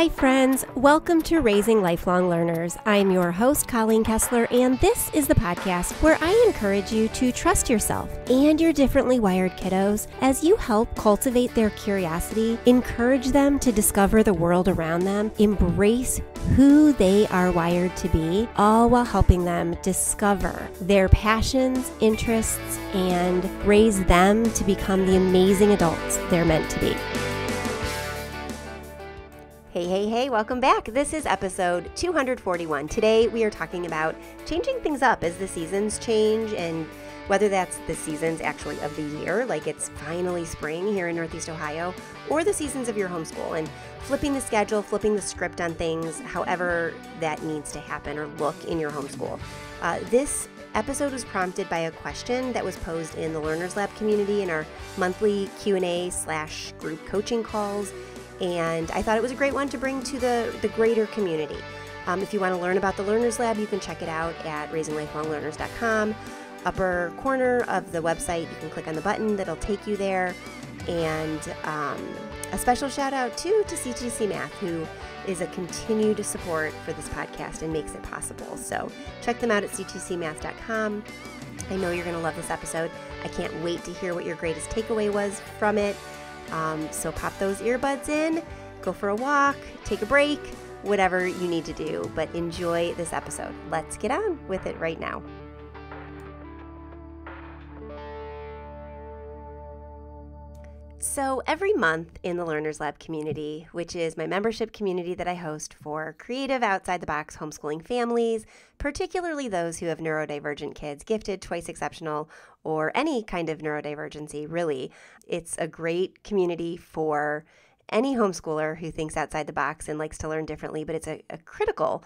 Hi friends, welcome to Raising Lifelong Learners. I'm your host, Colleen Kessler, and this is the podcast where I encourage you to trust yourself and your differently wired kiddos as you help cultivate their curiosity, encourage them to discover the world around them, embrace who they are wired to be, all while helping them discover their passions, interests, and raise them to become the amazing adults they're meant to be. Hey, welcome back. This is episode 241. Today we are talking about changing things up as the seasons change, and whether that's the seasons actually of the year, like it's finally spring here in Northeast Ohio, or the seasons of your homeschool, and flipping the schedule, flipping the script on things, however that needs to happen or look in your homeschool. This episode was prompted by a question that was posed in the Learners Lab community in our monthly Q&A/group coaching calls. And I thought it was a great one to bring to the greater community. If you want to learn about the Learners Lab, you can check it out at raisinglifelonglearners.com. Upper corner of the website, you can click on the button that'll take you there. And a special shout out too to CTC Math, who is a continued support for this podcast and makes it possible. So check them out at ctcmath.com. I know you're going to love this episode. I can't wait to hear what your greatest takeaway was from it. So pop those earbuds in, go for a walk, take a break, whatever you need to do, but enjoy this episode. Let's get on with it right now. So every month in the Learners Lab community, which is my membership community that I host for creative outside-the-box homeschooling families, particularly those who have neurodivergent kids, gifted, twice exceptional, or any kind of neurodivergency, really. It's a great community for any homeschooler who thinks outside the box and likes to learn differently, but it's a critical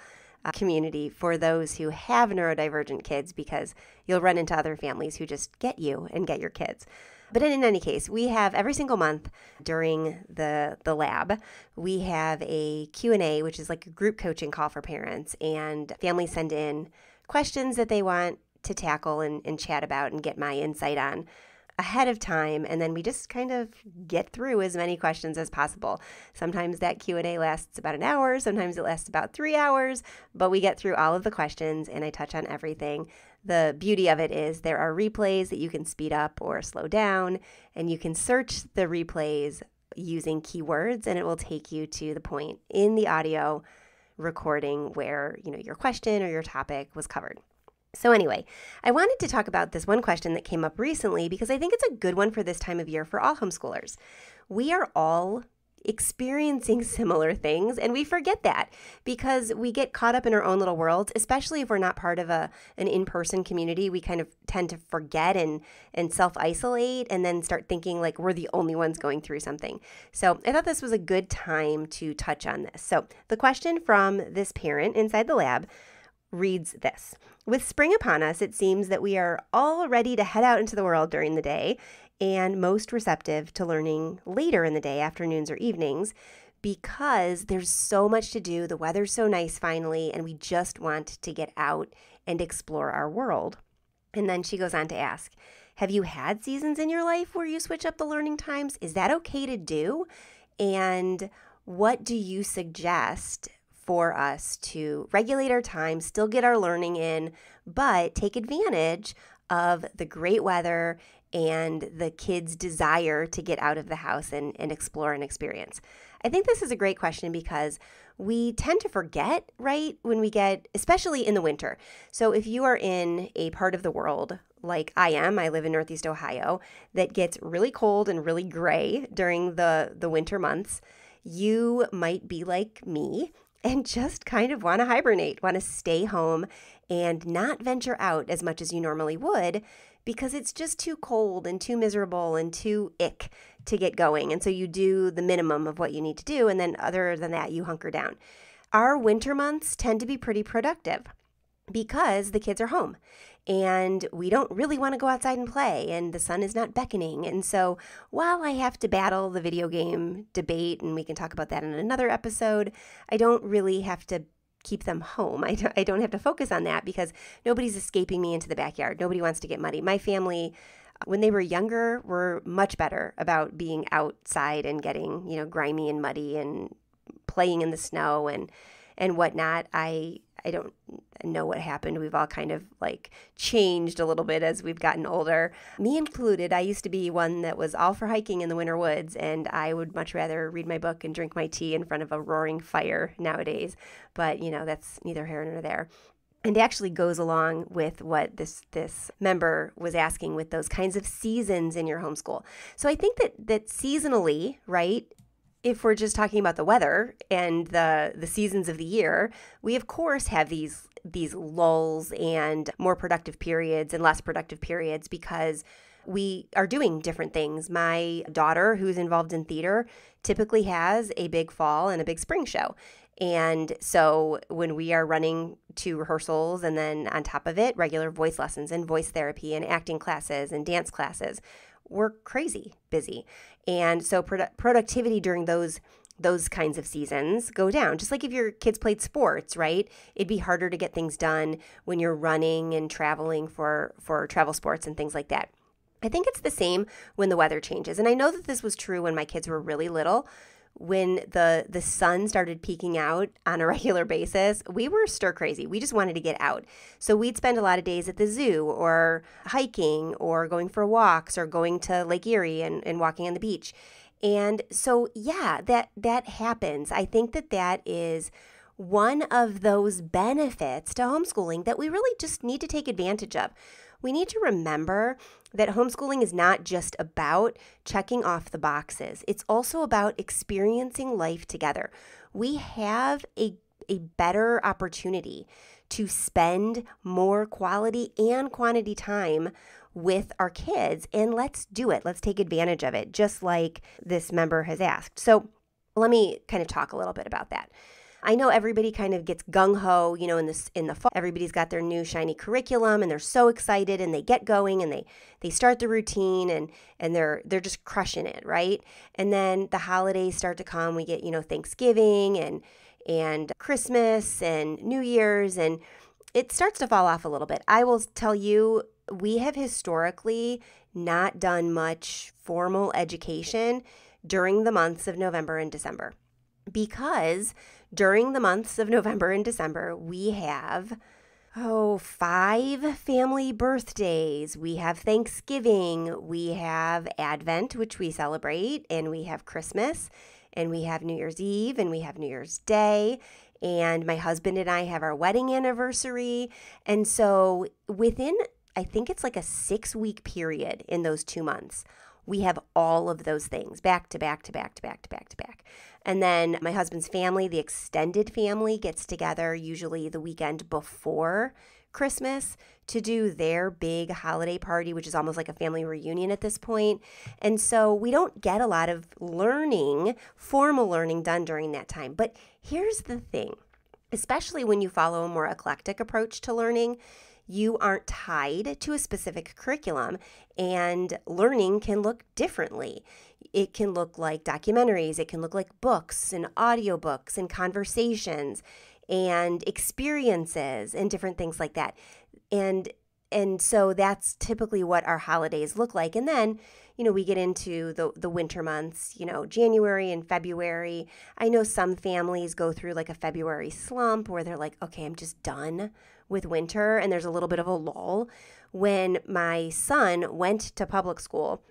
community for those who have neurodivergent kids, because you'll run into other families who just get you and get your kids. But in any case, we have every single month during the lab, we have a Q&A, which is like a group coaching call for parents, and families send in questions that they want to tackle and chat about and get my insight on ahead of time, and then we just kind of get through as many questions as possible. Sometimes that Q&A lasts about an hour, sometimes it lasts about 3 hours, but we get through all of the questions and I touch on everything. The beauty of it is there are replays that you can speed up or slow down, and you can search the replays using keywords, and it will take you to the point in the audio recording where, your question or your topic was covered. So anyway, I wanted to talk about this one question that came up recently because I think it's a good one for this time of year for all homeschoolers. We are all experiencing similar things, and we forget that because we get caught up in our own little worlds, especially if we're not part of an in-person community. We kind of tend to forget and self-isolate and then start thinking like we're the only ones going through something. So I thought this was a good time to touch on this. So the question from this parent inside the lab reads this: with spring upon us, it seems that we are all ready to head out into the world during the day and most receptive to learning later in the day, afternoons or evenings, because there's so much to do. The weather's so nice finally, and we just want to get out and explore our world. And then she goes on to ask, have you had seasons in your life where you switch up the learning times? Is that okay to do? And what do you suggest for us to regulate our time, still get our learning in, but take advantage of the great weather and the kids' desire to get out of the house and explore and experience? I think this is a great question because we tend to forget, right, when we get, especially in the winter. So if you are in a part of the world like I am, I live in Northeast Ohio, that gets really cold and really gray during the winter months, you might be like me and just kind of want to hibernate, want to stay home and not venture out as much as you normally would because it's just too cold and too miserable and too ick to get going. And so you do the minimum of what you need to do, and then other than that, you hunker down. Our winter months tend to be pretty productive because the kids are home and we don't really want to go outside and play and the sun is not beckoning. And so while I have to battle the video game debate, and we can talk about that in another episode, I don't really have to keep them home. I don't have to focus on that because nobody's escaping me into the backyard. Nobody wants to get muddy. My family, when they were younger, were much better about being outside and getting, grimy and muddy and playing in the snow and whatnot. I don't know what happened. We've all kind of like changed a little bit as we've gotten older. Me included, I used to be one that was all for hiking in the winter woods, and I would much rather read my book and drink my tea in front of a roaring fire nowadays. But, that's neither here nor there. And it actually goes along with what this member was asking with those kinds of seasons in your homeschool. So I think that seasonally, right, if we're just talking about the weather and the seasons of the year, we of course have these lulls and more productive periods and less productive periods because we are doing different things. My daughter, who's involved in theater, typically has a big fall and a big spring show. And so when we are running to rehearsals and then on top of it, regular voice lessons and voice therapy and acting classes and dance classes, we're crazy busy. And so productivity during those kinds of seasons go down. Just like if your kids played sports, right? It'd be harder to get things done when you're running and traveling for travel sports and things like that. I think it's the same when the weather changes. And I know that this was true when my kids were really little. When the sun started peeking out on a regular basis, we were stir crazy. We just wanted to get out. So we'd spend a lot of days at the zoo or hiking or going for walks or going to Lake Erie and walking on the beach. And so, yeah, that happens. I think that is one of those benefits to homeschooling that we really just need to take advantage of. We need to remember that homeschooling is not just about checking off the boxes. It's also about experiencing life together. We have a better opportunity to spend more quality and quantity time with our kids, and let's do it. Let's take advantage of it, just like this member has asked. So let me kind of talk a little bit about that. I know everybody kind of gets gung-ho, in the fall. Everybody's got their new shiny curriculum and they're so excited and they get going and they start the routine and they're just crushing it, right? And then the holidays start to come. We get, Thanksgiving and Christmas and New Year's, and it starts to fall off a little bit. I will tell you, we have historically not done much formal education during the months of November and December, because during the months of November and December, we have, 5 family birthdays. We have Thanksgiving. We have Advent, which we celebrate, and we have Christmas, and we have New Year's Eve, and we have New Year's Day, and my husband and I have our wedding anniversary. And so within, I think it's like a 6-week period in those 2 months, we have all of those things back to back to back to back to back to back. And then my husband's family, the extended family, gets together usually the weekend before Christmas to do their big holiday party, which is almost like a family reunion at this point. And so we don't get a lot of formal learning done during that time. But here's the thing, especially when you follow a more eclectic approach to learning, you aren't tied to a specific curriculum, and learning can look differently. It can look like documentaries, it can look like books and audiobooks and conversations and experiences and different things like that. And so that's typically what our holidays look like. And then, we get into the winter months, January and February. I know some families go through like a February slump where they're like, okay, I'm just done with winter, and there's a little bit of a lull. When my son went to public school,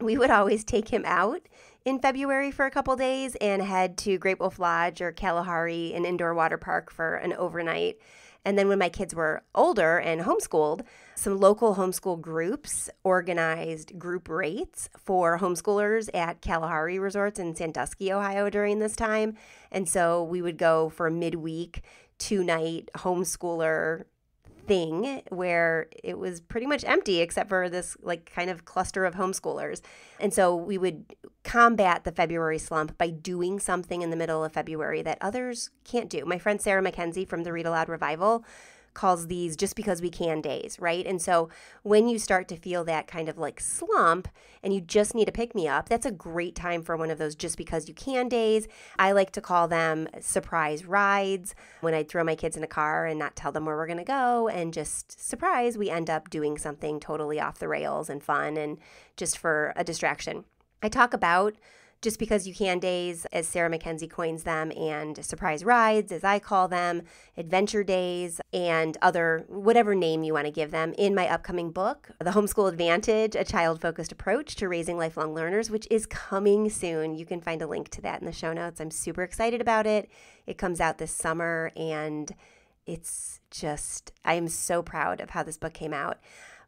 we would always take him out in February for a couple days and head to Great Wolf Lodge or Kalahari, an indoor water park, for an overnight. And then when my kids were older and homeschooled, some local homeschool groups organized group rates for homeschoolers at Kalahari resorts in Sandusky, Ohio during this time. And so we would go for a midweek 2-night homeschooler thing where it was pretty much empty except for this like kind of cluster of homeschoolers. And so we would combat the February slump by doing something in the middle of February that others can't do. My friend Sarah McKenzie from the Read Aloud Revival calls these just because we can days, right? And so when you start to feel that kind of like slump and you just need to pick me up, that's a great time for one of those just because you can days. I like to call them surprise rides, when I'd throw my kids in a car and not tell them where we're going to go, and just surprise, we end up doing something totally off the rails and fun and just for a distraction. I talk about Just Because You Can days, as Sarah Mackenzie coins them, and surprise rides, as I call them, adventure days, and other, whatever name you want to give them, in my upcoming book, The Homeschool Advantage, A Child-Focused Approach to Raising Lifelong Learners, which is coming soon. You can find a link to that in the show notes. I'm super excited about it. It comes out this summer, and it's just, I am so proud of how this book came out.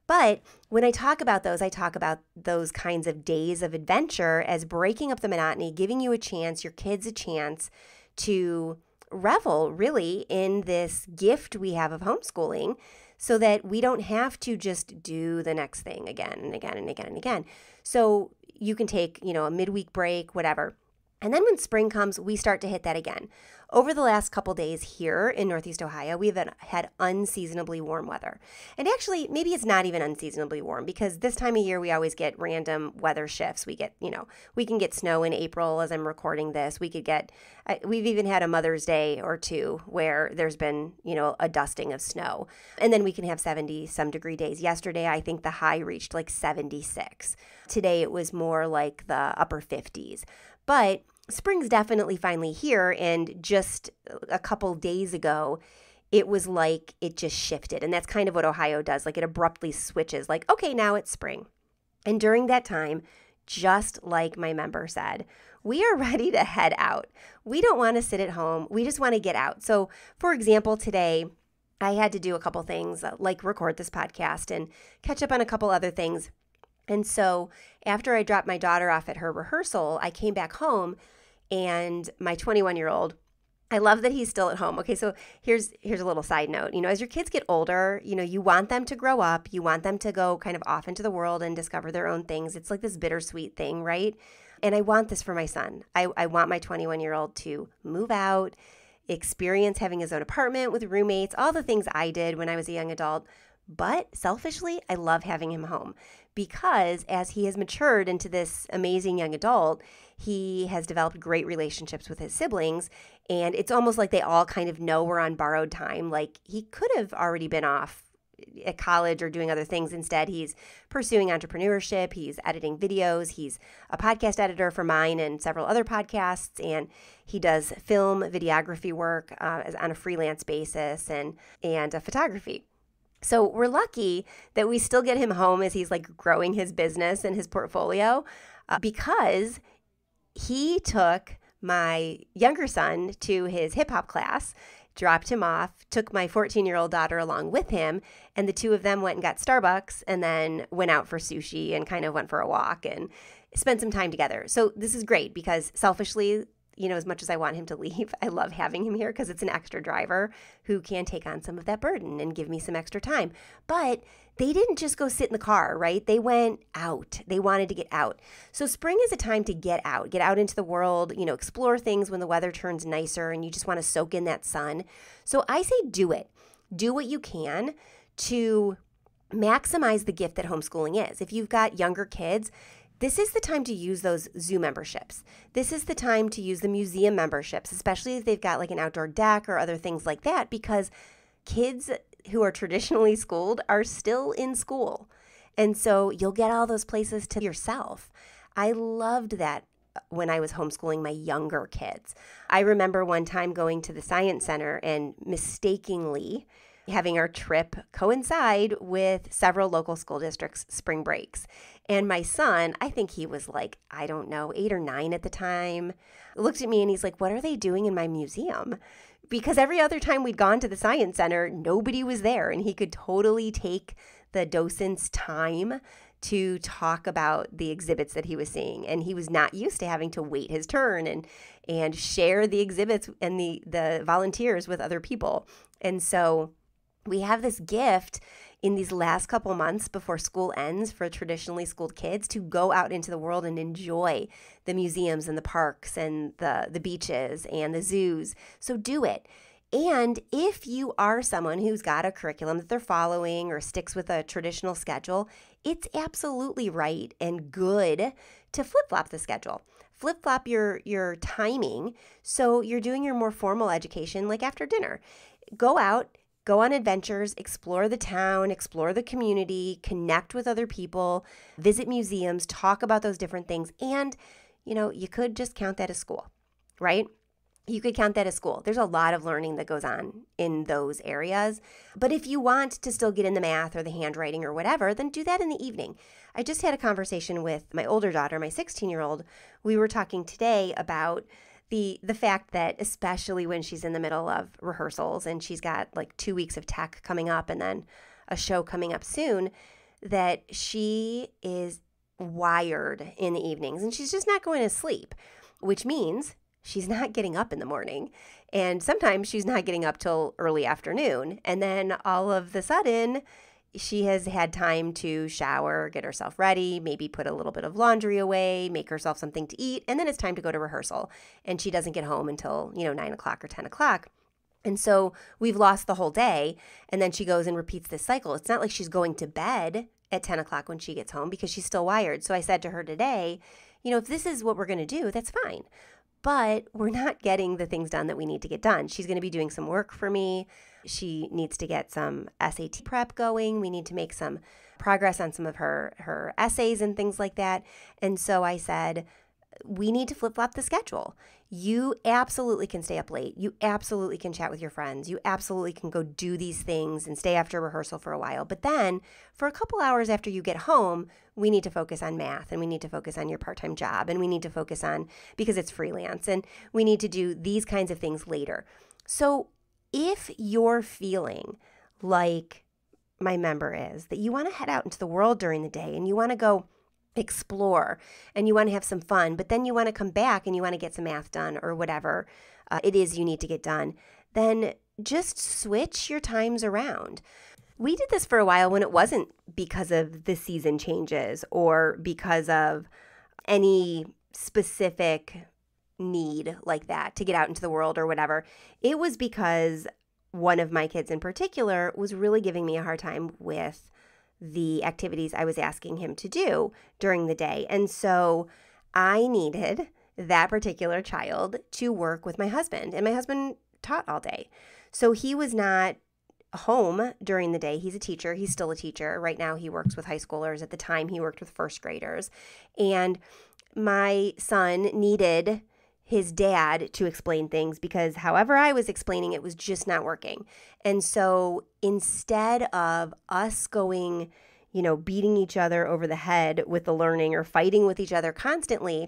But when I talk about those kinds of days of adventure as breaking up the monotony, giving you a chance, your kids a chance to revel really in this gift we have of homeschooling, so that we don't have to just do the next thing again and again and again and again. So you can take, a midweek break, whatever. And then when spring comes, we start to hit that again. Over the last couple days here in Northeast Ohio, we've had unseasonably warm weather. And actually, maybe it's not even unseasonably warm, because this time of year, we always get random weather shifts. We get, we can get snow in April as I'm recording this. We've even had a Mother's Day or two where there's been, a dusting of snow. And then we can have 70-some degree days. Yesterday, I think the high reached like 76. Today, it was more like the upper 50s. But spring's definitely finally here, and just a couple days ago, it was like it just shifted. And that's kind of what Ohio does. Like, it abruptly switches, like, okay, now it's spring. And during that time, just like my member said, we are ready to head out. We don't want to sit at home. We just want to get out. So, for example, today, I had to do a couple things, like record this podcast and catch up on a couple other things. And so after I dropped my daughter off at her rehearsal, I came back home, and my 21-year-old, I love that he's still at home. Okay, so here's a little side note. As your kids get older, you want them to grow up. You want them to go kind of off into the world and discover their own things. It's like this bittersweet thing, right? And I want this for my son. I want my 21-year-old to move out, experience having his own apartment with roommates, all the things I did when I was a young adult. But selfishly, I love having him home, because as he has matured into this amazing young adult, he has developed great relationships with his siblings, and it's almost like they all kind of know we're on borrowed time. Like, he could have already been off at college or doing other things. Instead, he's pursuing entrepreneurship. He's editing videos. He's a podcast editor for mine and several other podcasts, and he does film videography work on a freelance basis and photography. So we're lucky that we still get him home as he's like growing his business and his portfolio, because he took my younger son to his hip hop class, dropped him off, took my 14-year-old daughter along with him, and the two of them went and got Starbucks and then went out for sushi and kind of went for a walk and spent some time together. So this is great, because selfishly, as much as I want him to leave, I love having him here, because it's an extra driver who can take on some of that burden and give me some extra time. But they didn't just go sit in the car, right? They went out. They wanted to get out. So spring is a time to get out into the world, explore things when the weather turns nicer and you just want to soak in that sun. So I say do it. Do what you can to maximize the gift that homeschooling is. If you've got younger kids, this is the time to use those zoo memberships. This is the time to use the museum memberships, especially if they've got like an outdoor deck or other things like that, because kids who are traditionally schooled are still in school. And so you'll get all those places to yourself. I loved that when I was homeschooling my younger kids. I remember one time going to the Science Center and mistakenly having our trip coincide with several local school districts' spring breaks. And my son, I think he was like, 8 or 9 at the time, looked at me and he's like, what are they doing in my museum? Because every other time we'd gone to the Science Center, nobody was there, and he could totally take the docent's time to talk about the exhibits that he was seeing. And he was not used to having to wait his turn and share the exhibits and the volunteers with other people. And so we have this gift in these last couple months before school ends for traditionally schooled kids to go out into the world and enjoy the museums and the parks and the beaches and the zoos. So do it. And if you are someone who's got a curriculum that they're following or sticks with a traditional schedule, it's absolutely right and good to flip-flop the schedule. Flip-flop your timing so you're doing your more formal education like after dinner. Go out. Go on adventures, explore the town, explore the community, connect with other people, visit museums, talk about those different things, and you could just count that as school, right? You could count that as school. There's a lot of learning that goes on in those areas. But if you want to still get in the math or the handwriting or whatever, then do that in the evening. I just had a conversation with my older daughter, my 16-year-old. We were talking today about the fact that especially when she's in the middle of rehearsals and she's got like 2 weeks of tech coming up and then a show coming up soon, that she is wired in the evenings and she's just not going to sleep, which means she's not getting up in the morning. And sometimes she's not getting up till early afternoon. And then all of the sudden, she has had time to shower, get herself ready, maybe put a little bit of laundry away, make herself something to eat, and then it's time to go to rehearsal. And she doesn't get home until, 9 o'clock or 10 o'clock. And so we've lost the whole day. And then she goes and repeats this cycle. It's not like she's going to bed at 10 o'clock when she gets home because she's still wired. So I said to her today, if this is what we're going to do, that's fine. But we're not getting the things done that we need to get done. She's going to be doing some work for me. She needs to get some SAT prep going. We need to make some progress on some of her essays and things like that. And so I said, we need to flip-flop the schedule. You absolutely can stay up late. You absolutely can chat with your friends. You absolutely can go do these things and stay after rehearsal for a while. But then for a couple hours after you get home, we need to focus on math and we need to focus on your part-time job and we need to focus on, because it's freelance, and we need to do these kinds of things later. So if you're feeling like my member is, that you want to head out into the world during the day and you want to go explore and you want to have some fun, but then you want to come back and you want to get some math done or whatever it is you need to get done, then just switch your times around. We did this for a while when it wasn't because of the season changes or because of any specific need like that to get out into the world or whatever. It was because one of my kids in particular was really giving me a hard time with the activities I was asking him to do during the day. And so I needed that particular child to work with my husband. And my husband taught all day. So he was not home during the day. He's a teacher. He's still a teacher. Right now he works with high schoolers. At the time he worked with first graders. And my son needed his dad to explain things because however I was explaining it was just not working. And so instead of us going, beating each other over the head with the learning or fighting with each other constantly,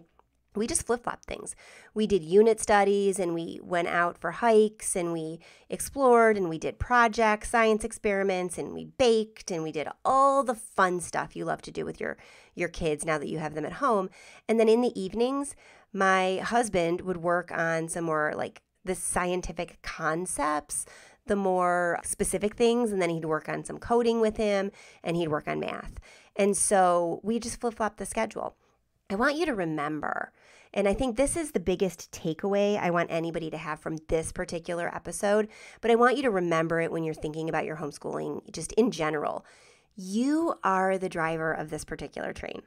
we just flip-flopped things. We did unit studies and we went out for hikes and we explored and we did projects, science experiments, and we baked and we did all the fun stuff you love to do with your kids now that you have them at home. And then in the evenings, my husband would work on some more like the scientific concepts, the more specific things, and then he'd work on some coding with him and he'd work on math. And so we just flip-flopped the schedule. I want you to remember, and I think this is the biggest takeaway I want anybody to have from this particular episode, but I want you to remember it when you're thinking about your homeschooling just in general. You are the driver of this particular train.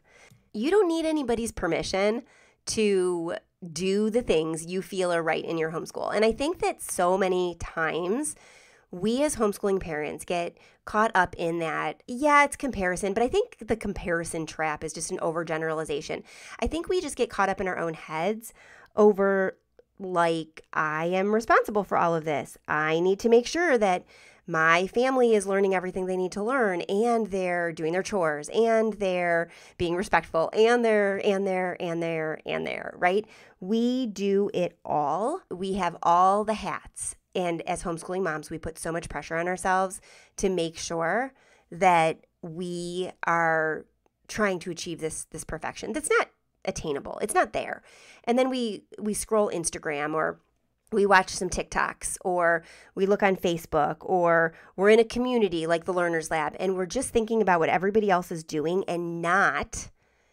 You don't need anybody's permission to do the things you feel are right in your homeschool. And I think that so many times we as homeschooling parents get caught up in that, it's comparison, but I think the comparison trap is just an overgeneralization. I think we just get caught up in our own heads over like, I am responsible for all of this. I need to make sure that my family is learning everything they need to learn and they're doing their chores and they're being respectful and they're, right? We do it all. We have all the hats. And as homeschooling moms, we put so much pressure on ourselves to make sure that we are trying to achieve this perfection that's not attainable. It's not there. And then we scroll Instagram or we watch some TikToks or we look on Facebook or we're in a community like the Learners Lab and we're just thinking about what everybody else is doing and not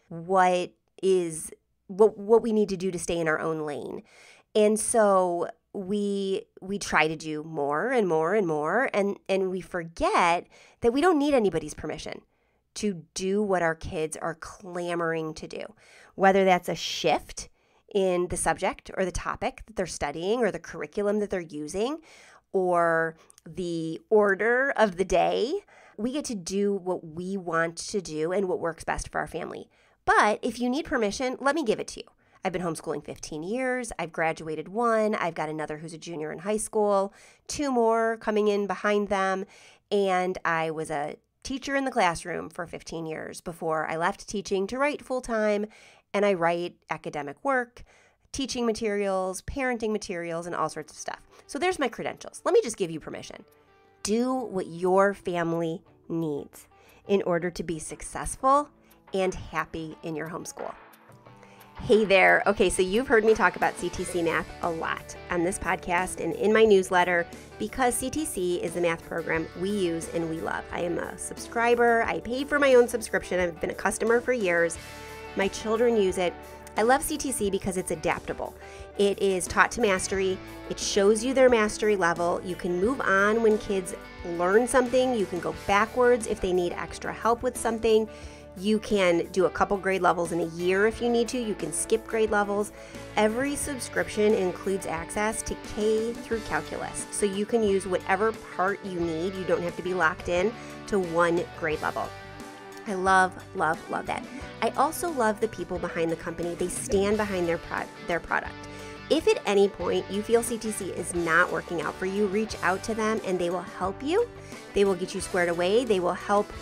what we need to do to stay in our own lane. And so we try to do more and more and more and we forget that we don't need anybody's permission to do what our kids are clamoring to do, whether that's a shift in the subject or the topic that they're studying or the curriculum that they're using or the order of the day. We get to do what we want to do and what works best for our family. But if you need permission, let me give it to you. I've been homeschooling 15 years. I've graduated one. I've got another who's a junior in high school, two more coming in behind them. And I was a teacher in the classroom for 15 years before I left teaching to write full-time. And I write academic work, teaching materials, parenting materials, and all sorts of stuff. So there's my credentials. Let me just give you permission. Do what your family needs in order to be successful and happy in your homeschool. Hey there. Okay, so you've heard me talk about CTC Math a lot on this podcast and in my newsletter because CTC is the math program we use and we love. I am a subscriber. I paid for my own subscription. I've been a customer for years. My children use it. I love CTC because it's adaptable. It is taught to mastery. It shows you their mastery level. You can move on when kids learn something. You can go backwards if they need extra help with something. You can do a couple grade levels in a year if you need to. You can skip grade levels. Every subscription includes access to K through calculus. So you can use whatever part you need. You don't have to be locked in to one grade level. I love, love, love that. I also love the people behind the company. They stand behind their product. If at any point you feel CTC is not working out for you, reach out to them and they will help you. They will get you squared away. They will help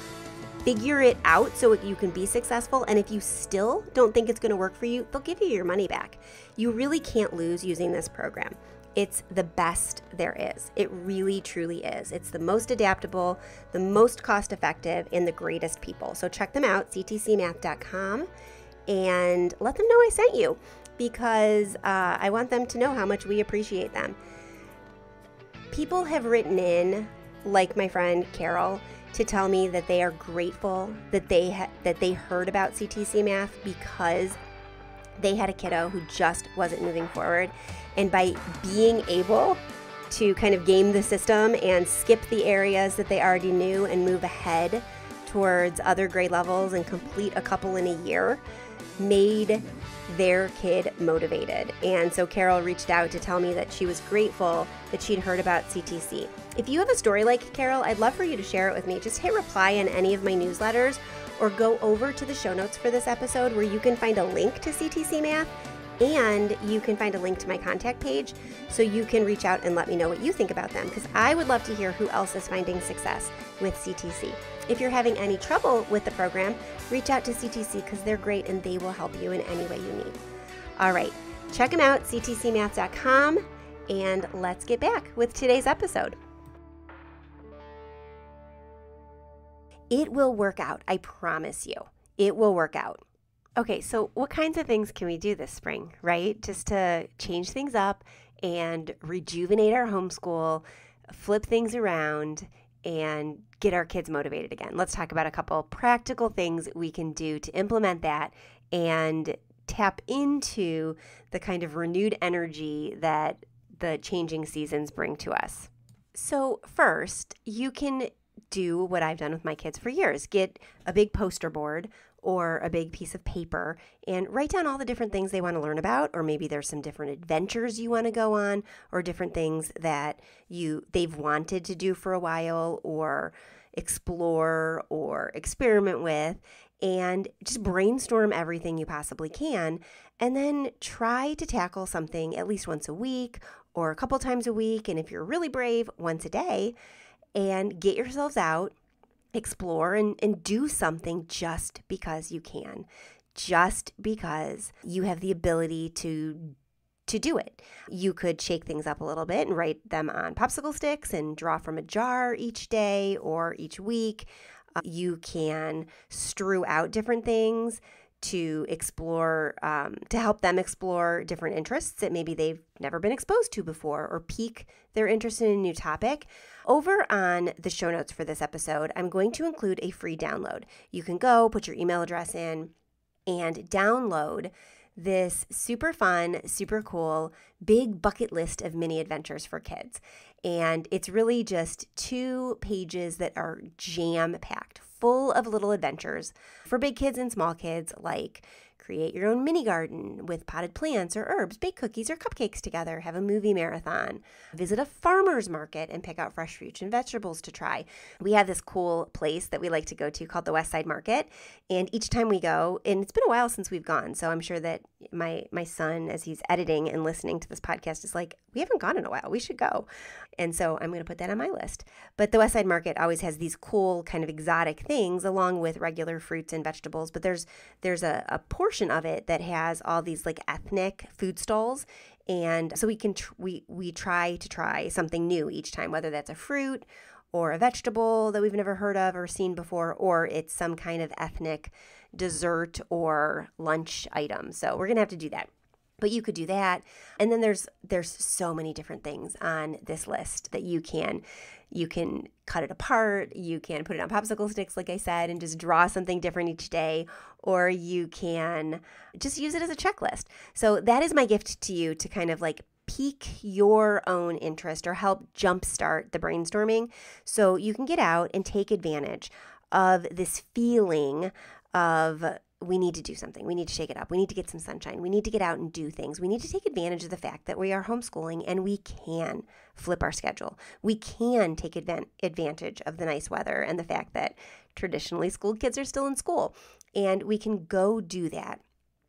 figure it out so you can be successful. And if you still don't think it's going to work for you, they'll give you your money back. You really can't lose using this program. It's the best there is. It really, truly is. It's the most adaptable, the most cost-effective, and the greatest people. So check them out, ctcmath.com, and let them know I sent you because I want them to know how much we appreciate them. People have written in, like my friend Carol, to tell me that they are grateful that they heard about CTC Math because they had a kiddo who just wasn't moving forward. And by being able to kind of game the system and skip the areas that they already knew and move ahead towards other grade levels and complete a couple in a year, made their kid motivated. And so Carol reached out to tell me that she was grateful that she'd heard about CTC. If you have a story like Carol, I'd love for you to share it with me. Just hit reply in any of my newsletters or go over to the show notes for this episode where you can find a link to CTC Math and you can find a link to my contact page so you can reach out and let me know what you think about them because I would love to hear who else is finding success with CTC. If you're having any trouble with the program, reach out to CTC because they're great and they will help you in any way you need. All right, check them out, ctcmath.com, and let's get back with today's episode. It will work out. I promise you. It will work out. Okay, so what kinds of things can we do this spring, right? Just to change things up and rejuvenate our homeschool, flip things around, and get our kids motivated again. Let's talk about a couple practical things we can do to implement that and tap into the kind of renewed energy that the changing seasons bring to us. So first, you can do what I've done with my kids for years. Get a big poster board or a big piece of paper and write down all the different things they want to learn about, or maybe there's some different adventures you want to go on, or different things that they've wanted to do for a while, or explore or experiment with, and just brainstorm everything you possibly can, and then try to tackle something at least once a week or a couple times a week, and if you're really brave, once a day, and get yourselves out, explore and do something just because you can, just because you have the ability to do it. You could shake things up a little bit and write them on popsicle sticks and draw from a jar each day or each week. You can strew out different things to explore, to help them explore different interests that maybe they've never been exposed to before, or pique their interest in a new topic. Over on the show notes for this episode, I'm going to include a free download. You can go put your email address in and download this super fun, super cool, big bucket list of mini adventures for kids. And it's really just 2 pages that are jam-packed, full of little adventures for big kids and small kids, like create your own mini garden with potted plants or herbs, bake cookies or cupcakes together, have a movie marathon, visit a farmer's market and pick out fresh fruits and vegetables to try. We have this cool place that we like to go to called the West Side Market. And each time we go, and it's been a while since we've gone, so I'm sure that my son, as he's editing and listening to this podcast, is like, we haven't gone in a while. We should go. And so I'm going to put that on my list. But the West Side Market always has these cool kind of exotic things along with regular fruits and vegetables. But there's a portion of it that has all these like ethnic food stalls. And so we try to try something new each time, whether that's a fruit or a vegetable that we've never heard of or seen before, or it's some kind of ethnic dessert or lunch item. So we're going to have to do that. But you could do that. And then there's so many different things on this list that you can cut it apart. You can put it on popsicle sticks, like I said, and just draw something different each day, or you can just use it as a checklist. So that is my gift to you, to kind of like pique your own interest or help jumpstart the brainstorming so you can get out and take advantage of this feeling of, we need to do something. We need to shake it up. We need to get some sunshine. We need to get out and do things. We need to take advantage of the fact that we are homeschooling and we can flip our schedule. We can take advantage of the nice weather and the fact that traditionally schooled kids are still in school. And we can go do that.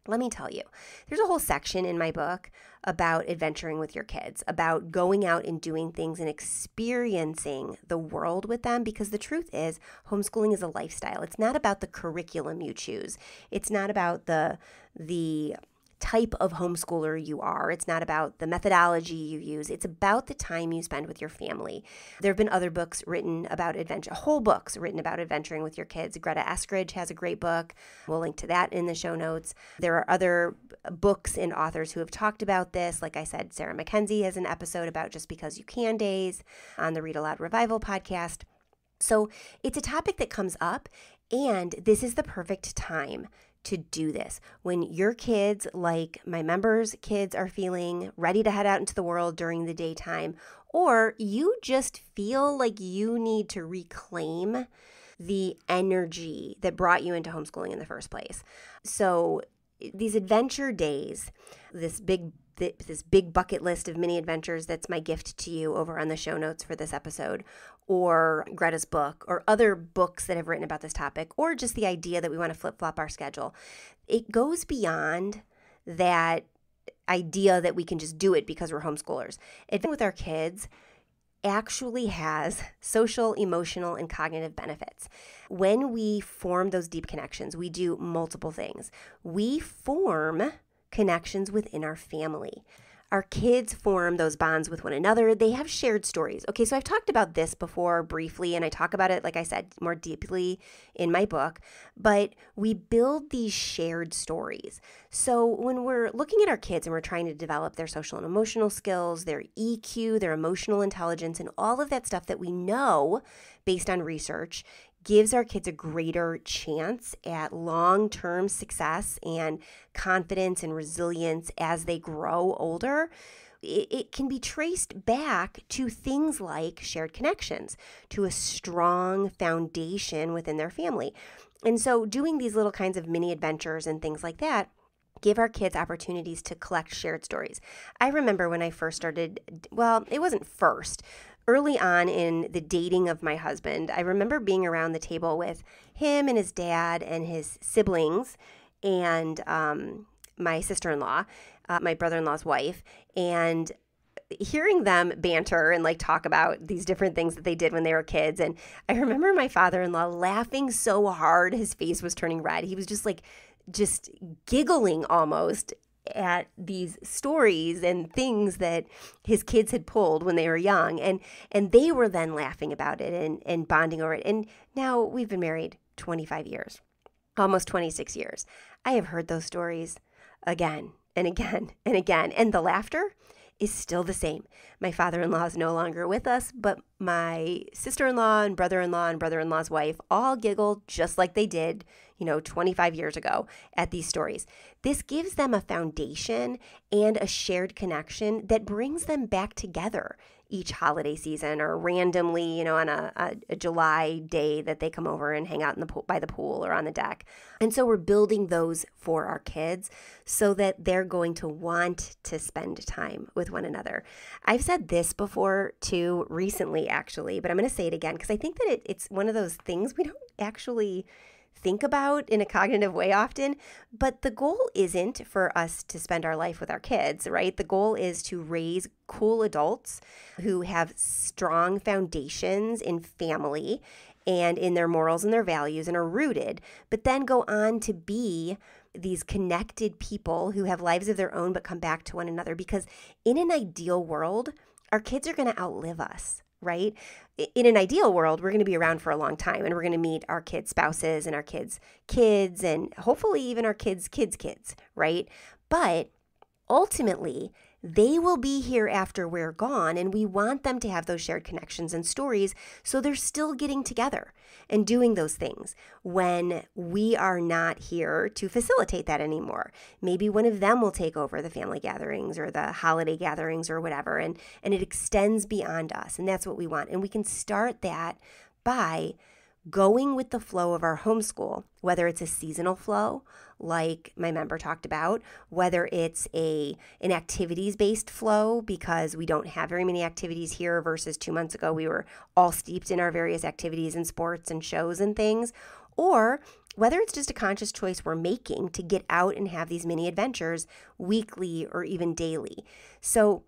Let me tell you, there's a whole section in my book about adventuring with your kids, about going out and doing things and experiencing the world with them, because the truth is homeschooling is a lifestyle. It's not about the curriculum you choose. It's not about the type of homeschooler you are. It's not about the methodology you use. It's about the time you spend with your family. There have been other books written about adventure, whole books written about adventuring with your kids. Greta Eskridge has a great book. We'll link to that in the show notes. There are other books and authors who have talked about this. Like I said, Sarah Mackenzie has an episode about Just Because You Can days on the Read Aloud Revival podcast. So it's a topic that comes up, and this is the perfect time to do this. When your kids, like my members' kids, are feeling ready to head out into the world during the daytime, or you just feel like you need to reclaim the energy that brought you into homeschooling in the first place. So these adventure days, this big bucket list of mini adventures, that's my gift to you over on the show notes for this episode, or Greta's book, or other books that have written about this topic, or just the idea that we want to flip-flop our schedule. It goes beyond that idea that we can just do it because we're homeschoolers. Adventuring with our kids actually has social, emotional, and cognitive benefits. When we form those deep connections, we do multiple things. We form connections within our family. Our kids form those bonds with one another. They have shared stories. Okay, so I've talked about this before briefly, and I talk about it, like I said, more deeply in my book, but we build these shared stories. So when we're looking at our kids and we're trying to develop their social and emotional skills, their EQ, their emotional intelligence, and all of that stuff that we know based on research gives our kids a greater chance at long-term success and confidence and resilience as they grow older, it can be traced back to things like shared connections, to a strong foundation within their family. And so doing these little kinds of mini adventures and things like that give our kids opportunities to collect shared stories. I remember when I first started, well, it wasn't first, early on in the dating of my husband, I remember being around the table with him and his dad and his siblings and my sister-in-law, my brother-in-law's wife, and hearing them banter and like talk about these different things that they did when they were kids. And I remember my father-in-law laughing so hard his face was turning red. He was just giggling almost at these stories and things that his kids had pulled when they were young. And they were then laughing about it and bonding over it. And now we've been married 25 years, almost 26 years. I have heard those stories again and again and again. And the laughter is still the same. My father-in-law is no longer with us, but my sister-in-law and brother-in-law's wife all giggle just like they did, 25 years ago at these stories. This gives them a foundation and a shared connection that brings them back together each holiday season, or randomly, on a July day that they come over and hang out in the pool, by the pool or on the deck. And so we're building those for our kids so that they're going to want to spend time with one another. I've said this before too, recently actually, but I'm going to say it again because I think that it's one of those things we don't actually think about in a cognitive way often, but the goal isn't for us to spend our life with our kids, right? The goal is to raise cool adults who have strong foundations in family and in their morals and their values and are rooted, but then go on to be these connected people who have lives of their own but come back to one another, because in an ideal world, our kids are going to outlive us. Right? In an ideal world, we're going to be around for a long time, and we're going to meet our kids' spouses and our kids' kids and hopefully even our kids' kids, right? But ultimately, they will be here after we're gone, and we want them to have those shared connections and stories, so they're still getting together and doing those things when we are not here to facilitate that anymore. Maybe one of them will take over the family gatherings or the holiday gatherings or whatever, and it extends beyond us, and that's what we want. And we can start that by going with the flow of our homeschool, whether it's a seasonal flow, like my member talked about, whether it's an activities-based flow, because we don't have very many activities here versus 2 months ago, we were all steeped in our various activities and sports and shows and things, or whether it's just a conscious choice we're making to get out and have these mini adventures weekly or even daily. So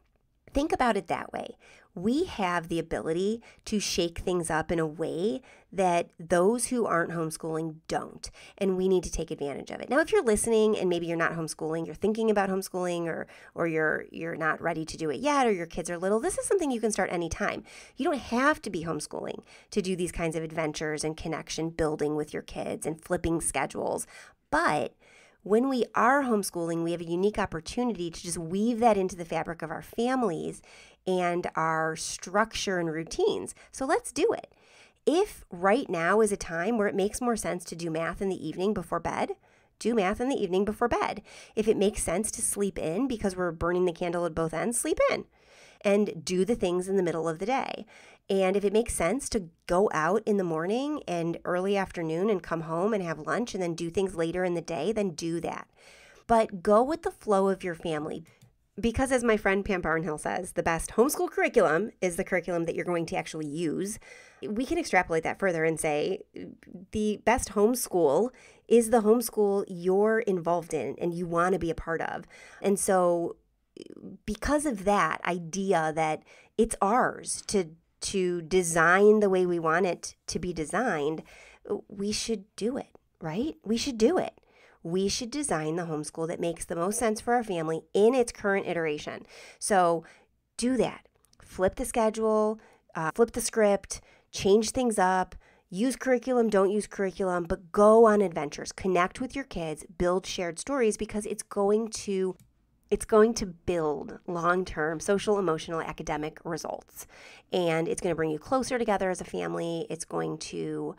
think about it that way. We have the ability to shake things up in a way that those who aren't homeschooling don't, and we need to take advantage of it. Now, if you're listening and maybe you're not homeschooling, you're thinking about homeschooling, or you're not ready to do it yet, or your kids are little, this is something you can start anytime. You don't have to be homeschooling to do these kinds of adventures and connection building with your kids and flipping schedules. But when we are homeschooling, we have a unique opportunity to just weave that into the fabric of our families and our structure and routines. So let's do it. If right now is a time where it makes more sense to do math in the evening before bed, do math in the evening before bed. If it makes sense to sleep in because we're burning the candle at both ends, sleep in and do the things in the middle of the day. And if it makes sense to go out in the morning and early afternoon and come home and have lunch and then do things later in the day, then do that. But go with the flow of your family. Because as my friend Pam Barnhill says, the best homeschool curriculum is the curriculum that you're going to actually use. We can extrapolate that further and say the best homeschool is the homeschool you're involved in and you want to be a part of. And so because of that idea that it's ours to design the way we want it to be designed, we should do it, right? We should do it. We should design the homeschool that makes the most sense for our family in its current iteration. So do that. Flip the schedule, flip the script, change things up, use curriculum, don't use curriculum, but go on adventures. Connect with your kids, build shared stories, because it's going to build long-term social, emotional, academic results. And it's going to bring you closer together as a family. It's going to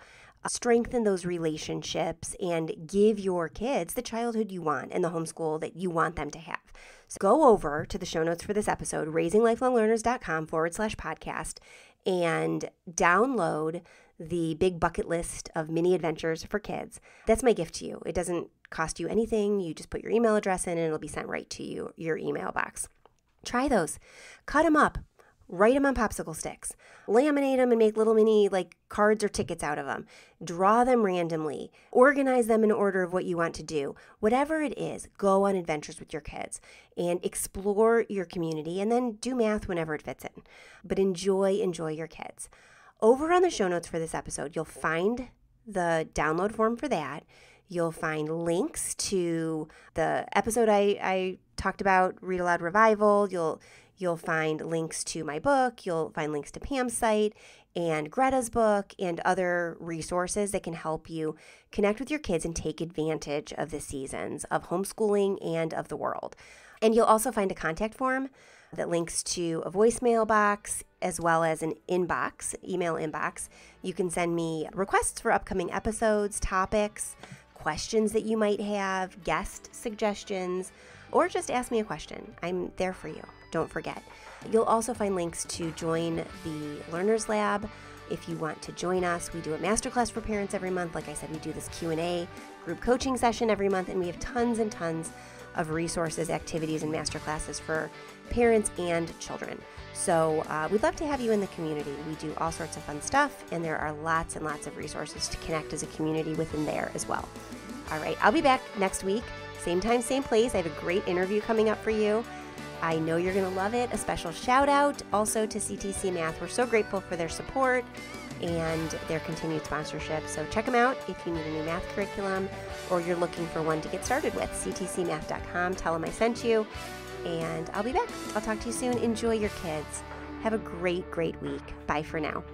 strengthen those relationships and give your kids the childhood you want and the homeschool that you want them to have. So go over to the show notes for this episode, raisinglifelonglearners.com/podcast, and download the big bucket list of mini adventures for kids. That's my gift to you. It doesn't cost you anything. You just put your email address in and it'll be sent right to your email box. Try those. Cut them up. Write them on popsicle sticks. Laminate them and make little mini cards or tickets out of them. Draw them randomly. Organize them in order of what you want to do. Whatever it is, go on adventures with your kids and explore your community, and then do math whenever it fits in. But enjoy your kids. Over on the show notes for this episode, you'll find the download form for that. You'll find links to the episode I talked about, Read Aloud Revival. You'll find links to my book. You'll find links to Pam's site and Greta's book and other resources that can help you connect with your kids and take advantage of the seasons of homeschooling and of the world. And you'll also find a contact form that links to a voicemail box as well as an inbox, email inbox. You can send me requests for upcoming episodes, topics, questions that you might have, guest suggestions. or just ask me a question. I'm there for you. Don't forget. You'll also find links to join the Learners Lab. If you want to join us, we do a masterclass for parents every month. Like I said, we do this Q&A group coaching session every month, and we have tons and tons of resources, activities, and masterclasses for parents and children. So we'd love to have you in the community. We do all sorts of fun stuff, and there are lots and lots of resources to connect as a community within there as well. All right, I'll be back next week, same time, same place. I have a great interview coming up for you. I know you're going to love it. A special shout out also to CTC Math. We're so grateful for their support and their continued sponsorship. So check them out if you need a new math curriculum or you're looking for one to get started with. ctcmath.com. Tell them I sent you, and I'll be back. I'll talk to you soon. Enjoy your kids. Have a great, great week. Bye for now.